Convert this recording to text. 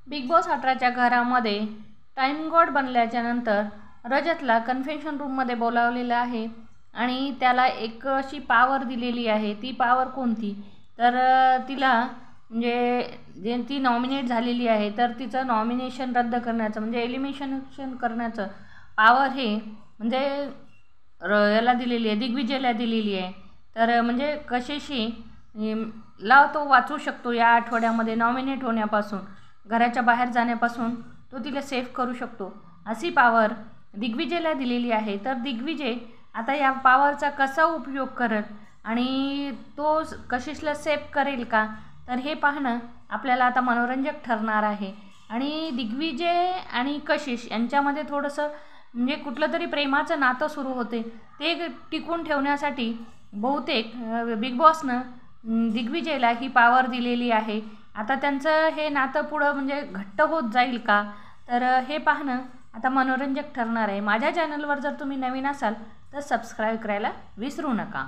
Big boss 18च्या घरामध्ये time God बनल्याच्या नंतर रजतला confession रूममध्ये बोलावलेलं आहे आणि त्याला एक अशी पावर दिलेली आहे। ती पावर कोणती तर तिला जे ती नॉमिनेट झालेली आहे तर तिचं नॉमिनेशन रद्द करण्याचं म्हणजे एलिमिनेशन करण्याचं पावर हे म्हणजे याला दिलेली आहे, दिग्विजयला दिलेली आहे। तर म्हणजे कशीशी ला तो वाचू शकतो या आठवड्यामध्ये नॉमिनेट होण्यापासून, घराच्या बाहेर जाण्यापासून तो तिला सेफ करू शकतो अशी पावर दिग्विजयला दिलेली आहे। तर दिग्विजय आता या पावरचा कसा उपयोग करत आणि तो कशिशला सेफ करेल का, तर हे पाहणं आपल्याला आता मनोरंजक ठरणार आहे। आणि दिग्विजय आणि कशिश यांच्यामध्ये थोडंसं म्हणजे कुठलं तरी प्रेमाचं नातं सुरू होते, ते टिकून ठेवण्यासाठी बहुतेक बिग बॉसनं दिग्विजयला ही पावर दिलेली आहे। आता त्यांचं हे नातं पुढं म्हणजे घट्ट होत जाईल का, तर हे पाहणं आता मनोरंजक ठरणार आहे। माझ्या चॅनलवर जर तुम्ही नवीन असाल तर सबस्क्राईब करायला विसरू नका।